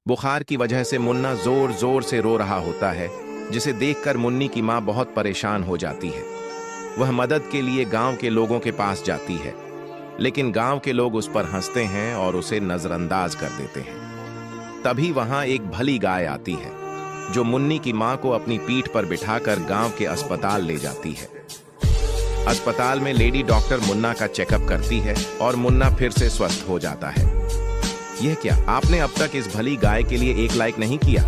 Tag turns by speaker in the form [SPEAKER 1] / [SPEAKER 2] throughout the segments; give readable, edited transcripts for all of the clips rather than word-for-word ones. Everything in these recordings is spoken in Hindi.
[SPEAKER 1] बुखार की वजह से मुन्ना जोर जोर से रो रहा होता है, जिसे देखकर मुन्नी की माँ बहुत परेशान हो जाती है। वह मदद के लिए गांव के लोगों के पास जाती है, लेकिन गांव के लोग उस पर हंसते हैं और उसे नजरअंदाज कर देते हैं। तभी वहां एक भली गाय आती है, जो मुन्नी की माँ को अपनी पीठ पर बिठाकर गांव के अस्पताल ले जाती है। अस्पताल में लेडी डॉक्टर मुन्ना का चेकअप करती है और मुन्ना फिर से स्वस्थ हो जाता है। यह क्या, आपने अब तक इस भली गाय के लिए 1 लाइक नहीं किया?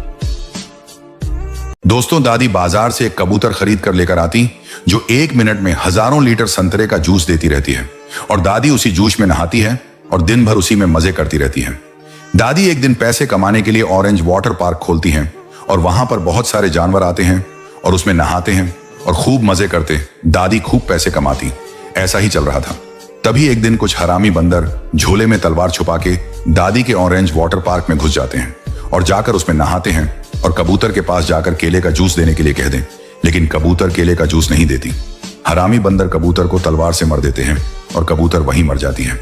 [SPEAKER 2] दोस्तों, दादी बाजार से एक कबूतर खरीद कर लेकर आती, जो 1 मिनट में हजारों लीटर संतरे का जूस देती रहती है और दादी उसी जूस में नहाती है और दिन भर उसी में मजे करती रहती है। दादी एक दिन पैसे कमाने के लिए ऑरेंज वाटर पार्क खोलती हैं और वहां पर बहुत सारे जानवर आते हैं और उसमें नहाते हैं और खूब मजे करते दादी खूब पैसे कमाती। ऐसा ही चल रहा था। तभी एक दिन कुछ हरामी बंदर झोले में तलवार छुपा के दादी के ऑरेंज वाटर पार्क में घुस जाते हैं और जाकर उसमें नहाते हैं और कबूतर के पास जाकर केले का जूस देने के लिए कह दें, लेकिन कबूतर केले का जूस नहीं देती। हरामी बंदर कबूतर को तलवार से मार देते हैं और कबूतर वहीं मर जाती है।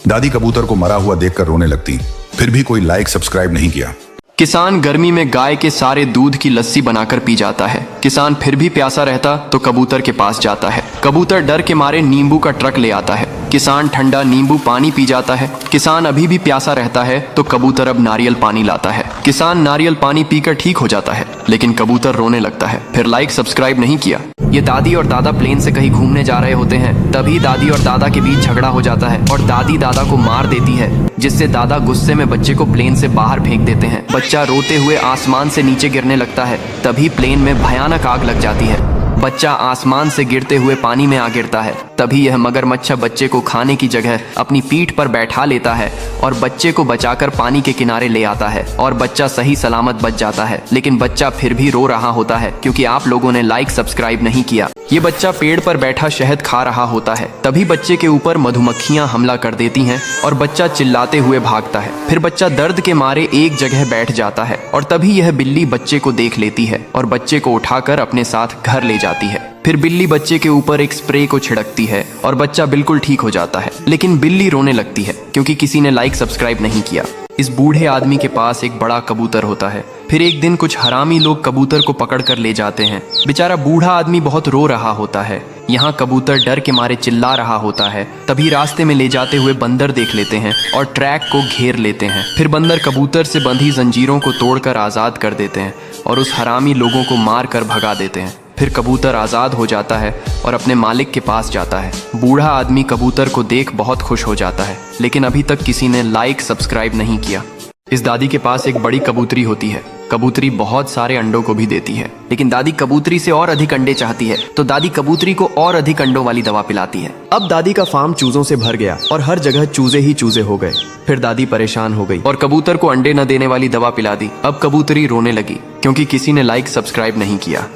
[SPEAKER 2] दादी कबूतर को मरा हुआ देखकर रोने लगती, फिर भी कोई लाइक सब्सक्राइब नहीं किया।
[SPEAKER 3] किसान गर्मी में गाय के सारे दूध की लस्सी बनाकर पी जाता है। किसान फिर भी प्यासा रहता तो कबूतर के पास जाता है। कबूतर डर के मारे नींबू का ट्रक ले आता है। किसान ठंडा नींबू पानी पी जाता है। किसान अभी भी प्यासा रहता है तो कबूतर अब नारियल पानी लाता है। किसान नारियल पानी पीकर ठीक हो जाता है, लेकिन कबूतर रोने लगता है। फिर लाइक सब्सक्राइब नहीं किया। ये दादी और दादा प्लेन से कहीं घूमने जा रहे होते हैं। तभी दादी और दादा के बीच झगड़ा हो जाता है और दादी दादा को मार देती है, जिससे दादा गुस्से में बच्चे को प्लेन से बाहर फेंक देते हैं। बच्चा रोते हुए आसमान से नीचे गिरने लगता है। तभी प्लेन में भयानक आग लग जाती है। बच्चा आसमान से गिरते हुए पानी में आ गिरता है। तभी यह मगरमच्छ बच्चे को खाने की जगह अपनी पीठ पर बैठा लेता है और बच्चे को बचाकर पानी के किनारे ले आता है और बच्चा सही सलामत बच जाता है। लेकिन बच्चा फिर भी रो रहा होता है, क्योंकि आप लोगों ने लाइक सब्सक्राइब नहीं किया। ये बच्चा पेड़ पर बैठा शहद खा रहा होता है। तभी बच्चे के ऊपर मधुमक्खियां हमला कर देती हैं और बच्चा चिल्लाते हुए भागता है। फिर बच्चा दर्द के मारे एक जगह बैठ जाता है और तभी यह बिल्ली बच्चे को देख लेती है और बच्चे को उठाकर अपने साथ घर ले जाती है। फिर बिल्ली बच्चे के ऊपर एक स्प्रे को छिड़कती है और बच्चा बिल्कुल ठीक हो जाता है। लेकिन बिल्ली रोने लगती है, क्योंकि किसी ने लाइक सब्सक्राइब नहीं किया। इस बूढ़े आदमी के पास एक बड़ा कबूतर होता है। फिर एक दिन कुछ हरामी लोग कबूतर को पकड़ कर ले जाते हैं। बेचारा बूढ़ा आदमी बहुत रो रहा होता है। यहाँ कबूतर डर के मारे चिल्ला रहा होता है। तभी रास्ते में ले जाते हुए बंदर देख लेते हैं और ट्रैक को घेर लेते हैं। फिर बंदर कबूतर से बंधी जंजीरों को तोड़कर आज़ाद कर देते हैं और उस हरामी लोगों को मार कर भगा देते हैं। फिर कबूतर आज़ाद हो जाता है और अपने मालिक के पास जाता है। बूढ़ा आदमी कबूतर को देख बहुत खुश हो जाता है, लेकिन अभी तक किसी ने लाइक सब्सक्राइब नहीं किया। इस दादी के पास एक बड़ी कबूतरी होती है। कबूतरी बहुत सारे अंडों को भी देती है, लेकिन दादी कबूतरी से और अधिक अंडे चाहती है, तो दादी कबूतरी को और अधिक अंडों वाली दवा पिलाती है। अब दादी का फार्म चूजों से भर गया और हर जगह चूजे ही चूजे हो गए। फिर दादी परेशान हो गई और कबूतर को अंडे न देने वाली दवा पिला दी। अब कबूतरी रोने लगी, क्योंकि किसी ने लाइक सब्सक्राइब नहीं किया।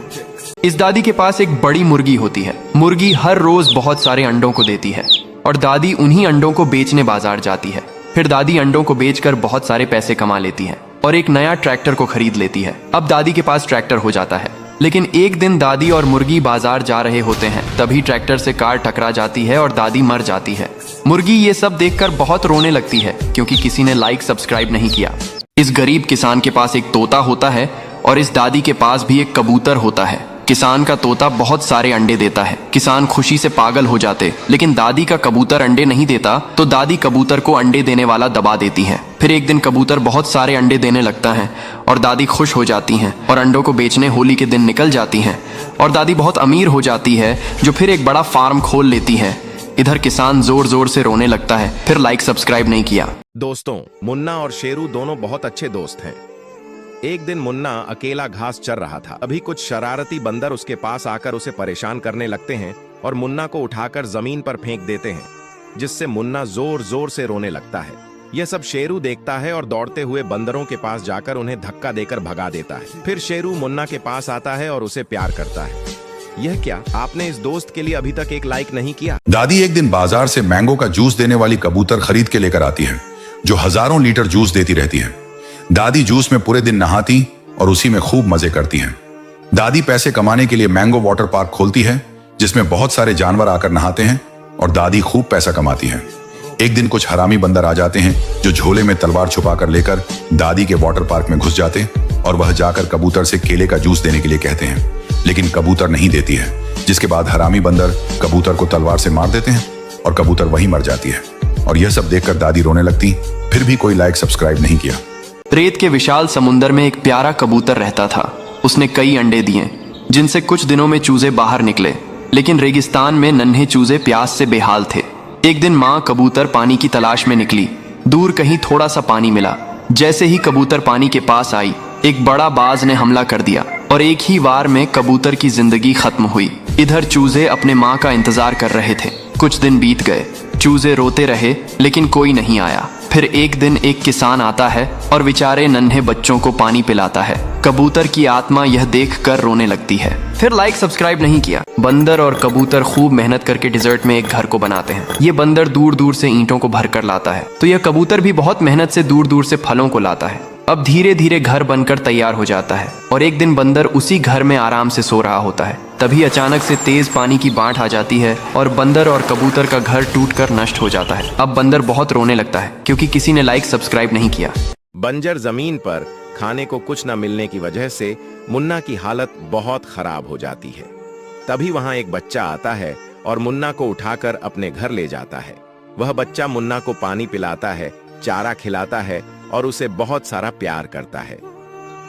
[SPEAKER 3] इस दादी के पास एक बड़ी मुर्गी होती है। मुर्गी हर रोज बहुत सारे अंडों को देती है और दादी उन्हीं अंडों को बेचने बाजार जाती है। फिर दादी अंडों को बेचकर बहुत सारे पैसे कमा लेती है और एक नया ट्रैक्टर को खरीद लेती है। अब दादी के पास ट्रैक्टर हो जाता है। लेकिन एक दिन दादी और मुर्गी बाजार जा रहे होते हैं। तभी ट्रैक्टर से कार टकरा जाती है और दादी मर जाती है। मुर्गी ये सब देखकर बहुत रोने लगती है, क्योंकि किसी ने लाइक सब्सक्राइब नहीं किया। इस गरीब किसान के पास एक तोता होता है और इस दादी के पास भी एक कबूतर होता है। किसान का तोता बहुत सारे अंडे देता है। किसान खुशी से पागल हो जाते, लेकिन दादी का कबूतर अंडे नहीं देता, तो दादी कबूतर को अंडे देने वाला दबा देती है। फिर एक दिन कबूतर बहुत सारे अंडे देने लगता है और दादी खुश हो जाती हैं और अंडों को बेचने होली के दिन निकल जाती हैं और दादी बहुत अमीर हो जाती है, जो फिर एक बड़ा फार्म खोल लेती है। इधर किसान जोर जोर से रोने लगता है। फिर लाइक सब्सक्राइब नहीं किया।
[SPEAKER 1] दोस्तों, मुन्ना और शेरू दोनों बहुत अच्छे दोस्त हैं। एक दिन मुन्ना अकेला घास चर रहा था। अभी कुछ शरारती बंदर उसके पास आकर उसे परेशान करने लगते हैं और मुन्ना को उठाकर जमीन पर फेंक देते हैं, जिससे मुन्ना जोर जोर से रोने लगता है। यह सब शेरू देखता है और दौड़ते हुए बंदरों के पास जाकर उन्हें धक्का देकर भगा देता है। फिर शेरू मुन्ना के पास आता है और उसे प्यार करता है। यह क्या, आपने इस दोस्त के लिए अभी तक एक लाइक नहीं किया?
[SPEAKER 2] दादी एक दिन बाजार से मैंगो का जूस देने वाली कबूतर खरीद के लेकर आती है, जो हजारों लीटर जूस देती रहती है। दादी जूस में पूरे दिन नहाती और उसी में खूब मजे करती हैं। दादी पैसे कमाने के लिए मैंगो वाटर पार्क खोलती है, जिसमें बहुत सारे जानवर आकर नहाते हैं और दादी खूब पैसा कमाती है। एक दिन कुछ हरामी बंदर आ जाते हैं जो झोले में तलवार छुपा कर लेकर दादी के वाटर पार्क में घुस जाते और वह जाकर कबूतर से केले का जूस देने के लिए कहते हैं, लेकिन कबूतर नहीं देती है, जिसके बाद हरामी बंदर कबूतर को तलवार से मार देते हैं और कबूतर वहीं मर जाती है। और यह सब देखकर दादी रोने लगती, फिर भी कोई लाइक सब्सक्राइब नहीं किया।
[SPEAKER 3] रेत के विशाल समुद्र में एक प्यारा कबूतर रहता था। उसने कई अंडे दिए, जिनसे कुछ दिनों में चूजे बाहर निकले, लेकिन रेगिस्तान में नन्हे चूजे प्यास से बेहाल थे। एक दिन माँ कबूतर पानी की तलाश में निकली। दूर कहीं थोड़ा सा पानी मिला। जैसे ही कबूतर पानी के पास आई, एक बड़ा बाज ने हमला कर दिया और एक ही वार में कबूतर की जिंदगी खत्म हुई। इधर चूजे अपने माँ का इंतजार कर रहे थे। कुछ दिन बीत गए, चूजे रोते रहे, लेकिन कोई नहीं आया। फिर एक दिन एक किसान आता है और बेचारे नन्हे बच्चों को पानी पिलाता है। कबूतर की आत्मा यह देखकर रोने लगती है। फिर लाइक सब्सक्राइब नहीं किया। बंदर और कबूतर खूब मेहनत करके डिजर्ट में एक घर को बनाते हैं। ये बंदर दूर दूर से ईंटों को भर कर लाता है, तो यह कबूतर भी बहुत मेहनत से दूर दूर से फलों को लाता है। अब धीरे धीरे घर बनकर तैयार हो जाता है और एक दिन बंदर उसी घर में आराम से सो रहा होता है। तभी अचानक से तेज पानी की बाढ़ आ जाती है और बंदर और कबूतर का घर टूटकर नष्ट हो जाता है। अब बंदर बहुत रोने लगता है क्योंकि किसी ने लाइक सब्सक्राइब नहीं किया।
[SPEAKER 1] बंजर जमीन पर खाने को कुछ न मिलने की वजह से मुन्ना की हालत बहुत खराब हो जाती है। तभी वहां एक बच्चा आता है और मुन्ना को उठाकर अपने घर ले जाता है। वह बच्चा मुन्ना को पानी पिलाता है, चारा खिलाता है और उसे बहुत सारा प्यार करता है।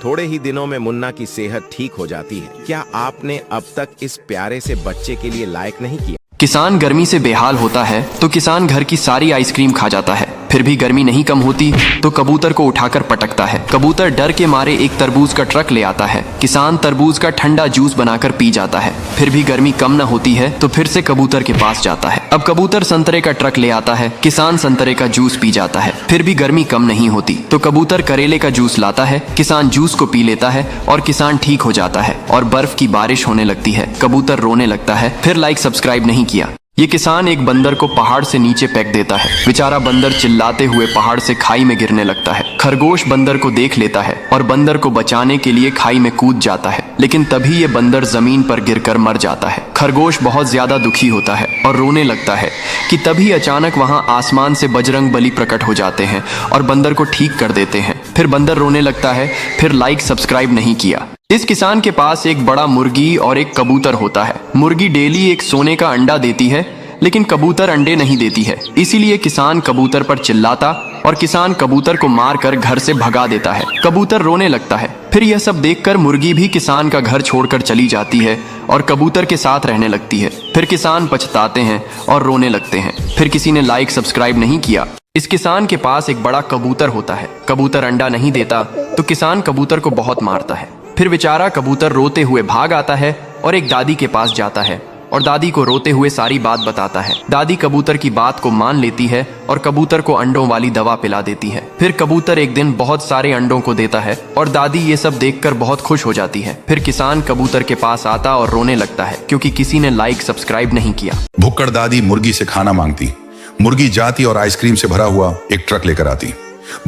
[SPEAKER 1] थोड़े ही दिनों में मुन्ना की सेहत ठीक हो जाती है। क्या आपने अब तक इस प्यारे से बच्चे के लिए लाइक नहीं किया?
[SPEAKER 3] किसान गर्मी से बेहाल होता है तो किसान घर की सारी आइसक्रीम खा जाता है। फिर भी गर्मी नहीं कम होती तो कबूतर को उठाकर पटकता है। कबूतर डर के मारे एक तरबूज का ट्रक ले आता है। किसान तरबूज का ठंडा जूस बनाकर पी जाता है। फिर भी गर्मी कम न होती है तो फिर से कबूतर के पास जाता है। अब कबूतर संतरे का ट्रक ले आता है। किसान संतरे का जूस पी जाता है। फिर भी गर्मी कम नहीं होती तो कबूतर करेले का जूस लाता है। किसान जूस को पी लेता है और किसान ठीक हो जाता है और बर्फ की बारिश होने लगती है। कबूतर रोने लगता है। फिर लाइक सब्सक्राइब नहीं किया। ये किसान एक बंदर को पहाड़ से नीचे फेंक देता है। बेचारा बंदर चिल्लाते हुए पहाड़ से खाई में गिरने लगता है। खरगोश बंदर को देख लेता है और बंदर को बचाने के लिए खाई में कूद जाता है, लेकिन तभी ये बंदर जमीन पर गिरकर मर जाता है। खरगोश बहुत ज्यादा दुखी होता है और रोने लगता है कि तभी अचानक वहां आसमान से बजरंग बली प्रकट हो जाते हैं और बंदर को ठीक कर देते हैं। फिर बंदर रोने लगता है। फिर लाइक सब्सक्राइब नहीं किया। इस किसान के पास एक बड़ा मुर्गी और एक कबूतर होता है। मुर्गी डेली एक सोने का अंडा देती है, लेकिन कबूतर अंडे नहीं देती है। इसीलिए किसान कबूतर पर चिल्लाता और किसान कबूतर को मारकर घर से भगा देता है। कबूतर रोने लगता है। फिर यह सब देखकर मुर्गी भी किसान का घर छोड़कर चली जाती है और कबूतर के साथ रहने लगती है। फिर किसान पछताते हैं और रोने लगते हैं। फिर किसी ने लाइक सब्सक्राइब नहीं किया। इस किसान के पास एक बड़ा कबूतर होता है। कबूतर अंडा नहीं देता तो किसान कबूतर को बहुत मारता है। फिर बेचारा कबूतर रोते हुए भाग आता है और एक दादी के पास जाता है और दादी को रोते हुए सारी बात बताता है। दादी कबूतर की बात को मान लेती है और कबूतर को अंडों वाली दवा पिला देती है। फिर कबूतर एक दिन बहुत सारे अंडों को देता है और दादी ये सब देखकर बहुत खुश हो जाती है। फिर किसान कबूतर के पास आता और रोने लगता है क्योंकि किसी ने लाइक सब्सक्राइब नहीं किया।
[SPEAKER 2] भुक्कड़ दादी मुर्गी से खाना मांगती। मुर्गी जाती और आइसक्रीम से भरा हुआ एक ट्रक लेकर आती।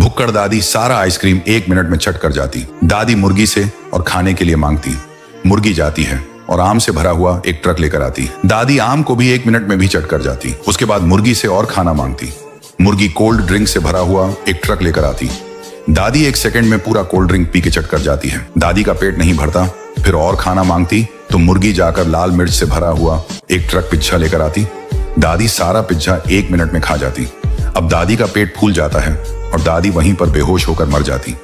[SPEAKER 2] भुक्कड़ दादी सारा आइसक्रीम 1 मिनट में चट कर जाती। दादी मुर्गी से और खाने के लिए मांगती। मुर्गी जाती है और आम से भरा हुआ एक ट्रक लेकर आती। दादी आम को भी 1 मिनट में भी चट कर जाती। उसके बाद मुर्गी से और खाना मांगती। मुर्गी कोल्ड ड्रिंक से भरा हुआ एक ट्रक लेकर आती। दादी 1 सेकंड में पूरा कोल्ड ड्रिंक पी के चट कर जाती है। दादी का पेट नहीं भरता, फिर और खाना मांगती तो मुर्गी जाकर लाल मिर्च से भरा हुआ एक ट्रक पिज्जा लेकर आती। दादी सारा पिज्जा 1 मिनट में खा जाती। अब दादी का पेट फूल जाता है और दादी वहीं पर बेहोश होकर मर जाती।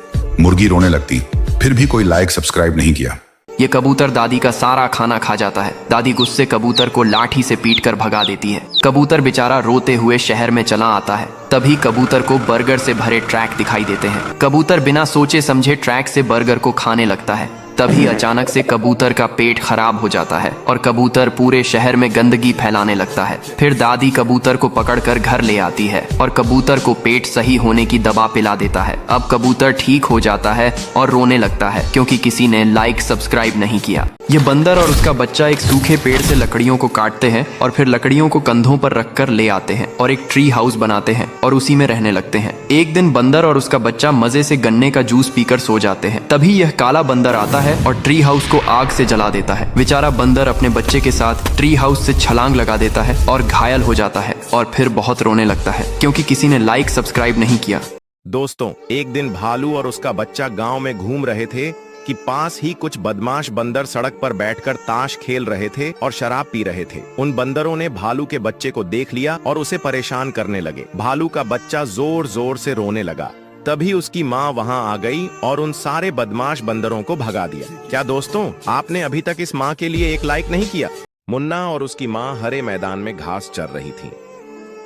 [SPEAKER 2] मुर्गी रोने लगती। फिर भी कोई लाइक सब्सक्राइब नहीं किया।
[SPEAKER 3] ये कबूतर दादी का सारा खाना खा जाता है। दादी गुस्से कबूतर को लाठी से पीटकर भगा देती है। कबूतर बेचारा रोते हुए शहर में चला आता है। तभी कबूतर को बर्गर से भरे ट्रैक दिखाई देते हैं। कबूतर बिना सोचे समझे ट्रैक से बर्गर को खाने लगता है। तभी अचानक से कबूतर का पेट खराब हो जाता है और कबूतर पूरे शहर में गंदगी फैलाने लगता है। फिर दादी कबूतर को पकड़कर घर ले आती है और कबूतर को पेट सही होने की दवा पिला देता है। अब कबूतर ठीक हो जाता है और रोने लगता है क्योंकि किसी ने लाइक सब्सक्राइब नहीं किया। ये बंदर और उसका बच्चा एक सूखे पेड़ से लकड़ियों को काटते हैं और फिर लकड़ियों को कंधों पर रखकर ले आते हैं और एक ट्री हाउस बनाते हैं और उसी में रहने लगते हैं। एक दिन बंदर और उसका बच्चा मजे से गन्ने का जूस पीकर सो जाते हैं। तभी यह काला बंदर आता है और ट्री हाउस को आग से जला देता है। बेचारा बंदर अपने बच्चे के साथ ट्री हाउस से छलांग लगा देता है और घायल हो जाता है और फिर बहुत रोने लगता है क्योंकि किसी ने लाइक सब्सक्राइब नहीं किया।
[SPEAKER 1] दोस्तों, एक दिन भालू और उसका बच्चा गांव में घूम रहे थे कि पास ही कुछ बदमाश बंदर सड़क पर बैठकर ताश खेल रहे थे और शराब पी रहे थे। उन बंदरों ने भालू के बच्चे को देख लिया और उसे परेशान करने लगे। भालू का बच्चा जोर जोर से रोने लगा। तभी उसकी माँ वहाँ आ गई और उन सारे बदमाश बंदरों को भगा दिया। क्या दोस्तों, आपने अभी तक इस माँ के लिए एक लाइक नहीं किया? मुन्ना और उसकी माँ हरे मैदान में घास चर रही थी।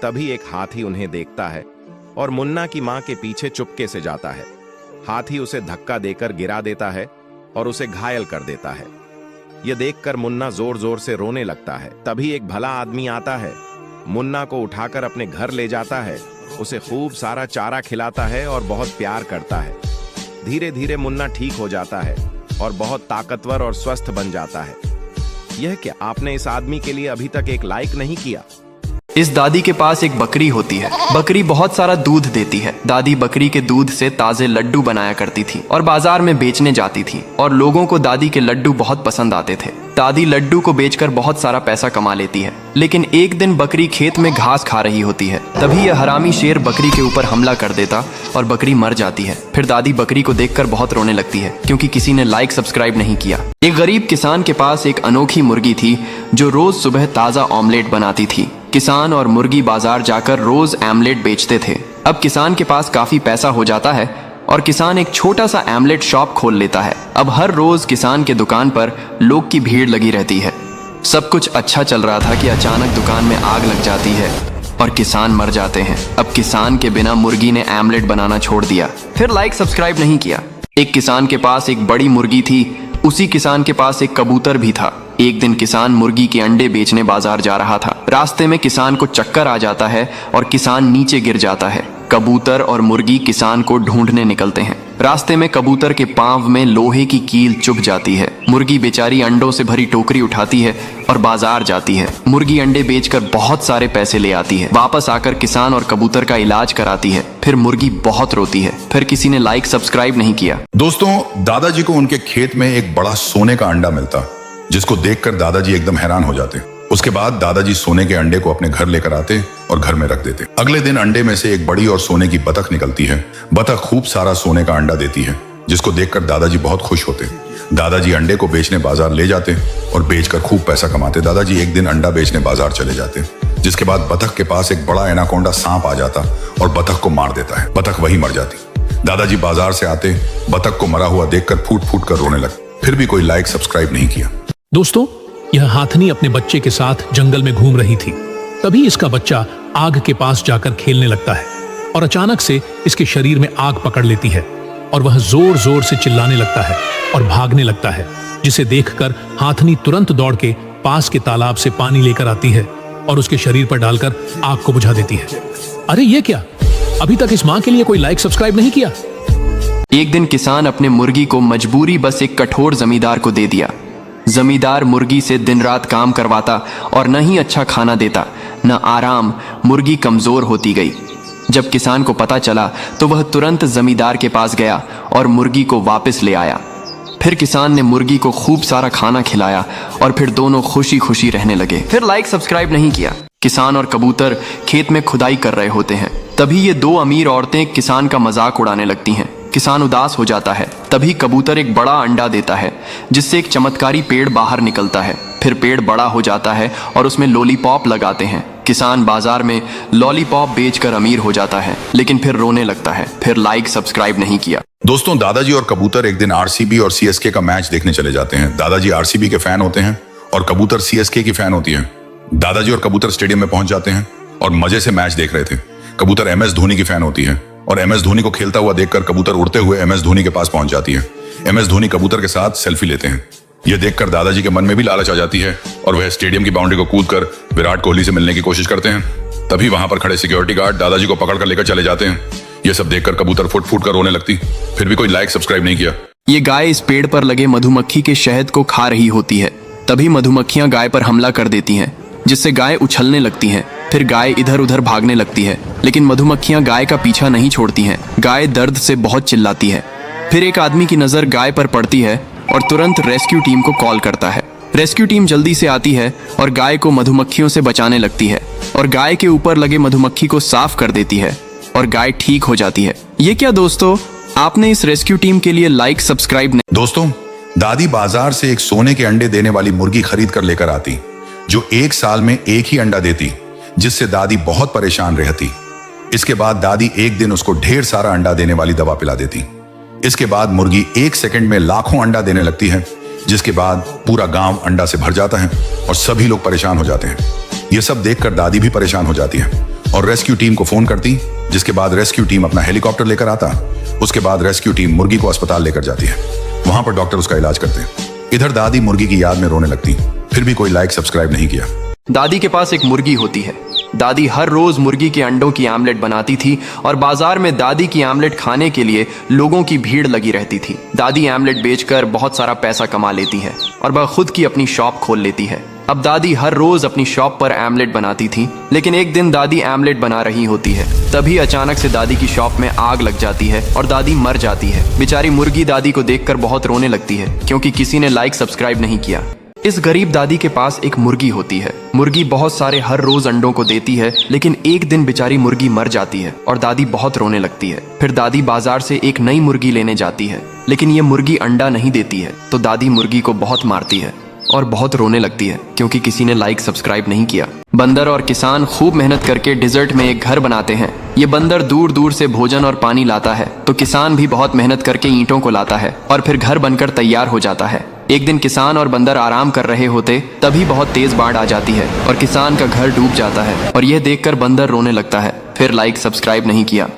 [SPEAKER 1] तभी एक हाथी उन्हें देखता है और मुन्ना की माँ के पीछे चुपके से जाता है। हाथी उसे धक्का देकर गिरा देता है और उसे घायल कर देता है। यह देखकर मुन्ना जोर जोर से रोने लगता है। तभी एक भला आदमी आता है, मुन्ना को उठाकर अपने घर ले जाता है, उसे खूब सारा चारा खिलाता है और बहुत प्यार करता है। धीरे धीरे मुन्ना ठीक हो जाता है और बहुत ताकतवर और स्वस्थ बन जाता है। यह क्या, आपने इस आदमी के लिए अभी तक एक लाइक नहीं किया?
[SPEAKER 3] इस दादी के पास एक बकरी होती है। बकरी बहुत सारा दूध देती है। दादी बकरी के दूध से ताजे लड्डू बनाया करती थी और बाजार में बेचने जाती थी और लोगों को दादी के लड्डू बहुत पसंद आते थे। दादी लड्डू को बेचकर बहुत सारा पैसा कमा लेती है। लेकिन एक दिन बकरी खेत में घास खा रही होती है। तभी यह हरामी शेर बकरी के ऊपर हमला कर देता और बकरी मर जाती है। फिर दादी बकरी को देखकर बहुत रोने लगती है क्योंकि किसी ने लाइक सब्सक्राइब नहीं किया। एक गरीब किसान के पास एक अनोखी मुर्गी थी जो रोज सुबह ताजा ऑमलेट बनाती थी। किसान और मुर्गी बाजार जाकर रोज आमलेट बेचते थे। अब किसान के पास काफी पैसा हो जाता है और किसान एक छोटा सा आमलेट शॉप खोल लेता है। अब हर रोज किसान के दुकान पर लोग की भीड़ लगी रहती है। सब कुछ अच्छा चल रहा था कि अचानक दुकान में आग लग जाती है और किसान मर जाते हैं। अब किसान के बिना मुर्गी ने आमलेट बनाना छोड़ दिया। फिर लाइक सब्सक्राइब नहीं किया। एक किसान के पास एक बड़ी मुर्गी थी, उसी किसान के पास एक कबूतर भी था। एक दिन किसान मुर्गी के अंडे बेचने बाजार जा रहा था। रास्ते में किसान को चक्कर आ जाता है और किसान नीचे गिर जाता है। कबूतर और मुर्गी किसान को ढूंढने निकलते हैं। रास्ते में कबूतर के पांव में लोहे की कील चुभ जाती है। मुर्गी बेचारी अंडों से भरी टोकरी उठाती है और बाजार जाती है। मुर्गी अंडे बेचकर बहुत सारे पैसे ले आती है। वापस आकर किसान और कबूतर का इलाज कराती है। फिर मुर्गी बहुत रोती है। फिर किसी ने लाइक सब्सक्राइब नहीं किया।
[SPEAKER 2] दोस्तों, दादाजी को उनके खेत में एक बड़ा सोने का अंडा मिलता, जिसको देखकर दादाजी एकदम हैरान हो जाते। उसके बाद दादाजी सोने के अंडे को अपने घर लेकर आते और घर में रख देते। अगले दिन अंडे में से एक बड़ी और सोने की बतख निकलती है। बतख खूब सारा सोने का अंडा देती है, जिसको देखकर दादाजी बहुत खुश होते। दादाजी अंडे को बेचने बाजार ले जाते और बेचकर खूब पैसा कमाते। दादाजी एक दिन अंडा बेचने बाजार चले जाते, जिसके बाद बतख के पास एक बड़ा एनाकोंडा सांप आ जाता और बतख को मार देता है। बतख वहीं मर जाती। दादाजी बाजार से आते, बतख को मरा हुआ देखकर फूट फूट कर रोने लगते। फिर भी कोई लाइक सब्सक्राइब नहीं किया।
[SPEAKER 4] दोस्तों, यह हाथनी अपने बच्चे के साथ जंगल में घूम रही थी। तभी इसका बच्चा आग के पास जाकर खेलने लगता है और अचानक से इसके शरीर में आग पकड़ लेती है और वह जोर जोर से चिल्लाने लगता है और भागने लगता है, जिसे देखकर हाथनी तुरंत दौड़ के पास के तालाब से पानी लेकर आती है और उसके शरीर पर डालकर आग को बुझा देती है। अरे ये क्या, अभी तक इस माँ के लिए कोई लाइक सब्सक्राइब नहीं किया।
[SPEAKER 3] एक दिन किसान अपने मुर्गी को मजबूरी बस एक कठोर जमींदार को दे दिया। जमींदार मुर्गी से दिन रात काम करवाता और न ही अच्छा खाना देता न आराम। मुर्गी कमजोर होती गई। जब किसान को पता चला तो वह तुरंत जमींदार के पास गया और मुर्गी को वापस ले आया। फिर किसान ने मुर्गी को खूब सारा खाना खिलाया और फिर दोनों खुशी खुशी रहने लगे। फिर लाइक सब्सक्राइब नहीं किया। किसान और कबूतर खेत में खुदाई कर रहे होते हैं। तभी ये दो अमीर औरतें किसान का मजाक उड़ाने लगती हैं। किसान उदास हो जाता है। तभी कबूतर एक बड़ा अंडा देता है, जिससे एक चमत्कारी पेड़ बाहर निकलता है। फिर पेड़ बड़ा हो जाता है और उसमें लॉलीपॉप लगाते हैं। किसान बाजार में लॉलीपॉप बेचकर अमीर हो जाता है, लेकिन फिर रोने लगता है। फिर लाइक सब्सक्राइब नहीं किया।
[SPEAKER 2] दोस्तों, दादाजी और कबूतर एक दिन आरसीबी और सीएसके का मैच देखने चले जाते हैं। दादाजी आरसीबी के फैन होते हैं और कबूतर सीएसके की फैन होती है। दादाजी और कबूतर स्टेडियम में पहुंच जाते हैं और मजे से मैच देख रहे थे। कबूतर एमएस धोनी की फैन होती है और एमएस धोनी को खेलता हुआ देखकर कबूतर उड़ते हुए एमएस धोनी के पास पहुंच जाती है। एमएस धोनी कबूतर के साथ सेल्फी लेते हैं। यह देखकर दादाजी के मन में भी लालच आ जाती है और वह स्टेडियम की बाउंड्री को कूदकर विराट कोहली से मिलने की कोशिश करते हैं। तभी वहां पर खड़े सिक्योरिटी गार्ड दादाजी को पकड़कर लेकर चले जाते हैं। यह सब देखकर कबूतर फुट फुट कर रोने लगती। फिर भी कोई लाइक सब्सक्राइब नहीं किया।
[SPEAKER 3] ये गाय इस पेड़ पर लगे मधुमक्खी के शहद को खा रही होती है। तभी मधुमक्खियां गाय पर हमला कर देती हैं जिससे गाय उछलने लगती हैं। फिर गाय इधर उधर भागने लगती है, लेकिन मधुमक्खियां गाय का पीछा नहीं छोड़ती हैं। गाय दर्द से बहुत चिल्लाती है। फिर एक आदमी की नज़र गाय पर पड़ती है और तुरंत रेस्क्यू टीम को कॉल करता है। रेस्क्यू टीम जल्दी से आती है और गाय को मधुमक्खियों से बचाने लगती है और गाय के ऊपर लगे मधुमक्खी को साफ कर देती है और गाय ठीक हो जाती है। ये क्या दोस्तों, आपने इस रेस्क्यू टीम के लिए लाइक सब्सक्राइब नहीं।
[SPEAKER 2] दोस्तों, दादी बाजार से एक सोने के अंडे देने वाली मुर्गी खरीद कर लेकर आती, जो 1 साल में एक ही अंडा देती, जिससे दादी बहुत परेशान रहती। इसके बाद दादी एक दिन उसको ढेर सारा अंडा देने वाली दवा पिला देती। इसके बाद मुर्गी 1 सेकंड में लाखों अंडा देने लगती है, जिसके बाद पूरा गांव अंडा से भर जाता है और सभी लोग परेशान हो जाते हैं। यह सब देखकर दादी भी परेशान हो जाती है और रेस्क्यू टीम को फोन करती, जिसके बाद रेस्क्यू टीम अपना हेलीकॉप्टर लेकर आता। उसके बाद रेस्क्यू टीम मुर्गी को अस्पताल लेकर जाती है। वहां पर डॉक्टर उसका इलाज करते हैं। इधर दादी मुर्गी की याद में रोने लगती, फिर भी कोई लाइक सब्सक्राइब नहीं किया।
[SPEAKER 3] दादी के पास एक मुर्गी होती है। दादी हर रोज मुर्गी के अंडों की आमलेट बनाती थी और बाजार में दादी की आमलेट खाने के लिए लोगों की भीड़ लगी रहती थी। दादी आमलेट बेचकर बहुत सारा पैसा कमा लेती है और वह खुद की अपनी शॉप खोल लेती है। अब दादी हर रोज अपनी शॉप पर आमलेट बनाती थी, लेकिन एक दिन दादी आमलेट बना रही होती है, तभी अचानक से दादी की शॉप में आग लग जाती है और दादी मर जाती है। बेचारी मुर्गी दादी को देखकर बहुत रोने लगती है, क्योंकि किसी ने लाइक सब्सक्राइब नहीं किया। इस गरीब दादी के पास एक मुर्गी होती है। मुर्गी बहुत सारे हर रोज अंडों को देती है, लेकिन एक दिन बेचारी मुर्गी मर जाती है और दादी बहुत रोने लगती है। फिर दादी बाजार से एक नई मुर्गी लेने जाती है, लेकिन ये मुर्गी अंडा नहीं देती है, तो दादी मुर्गी को बहुत मारती है और बहुत रोने लगती है, क्योंकि किसी ने लाइक सब्सक्राइब नहीं किया। बंदर और किसान खूब मेहनत करके डिजर्ट में एक घर बनाते हैं। ये बंदर दूर दूर से भोजन और पानी लाता है, तो किसान भी बहुत मेहनत करके ईंटों को लाता है और फिर घर बनकर तैयार हो जाता है। एक दिन किसान और बंदर आराम कर रहे होते, तभी बहुत तेज बाढ़ आ जाती है और किसान का घर डूब जाता है और यह देखकर बंदर रोने लगता है। फिर लाइक सब्सक्राइब नहीं किया।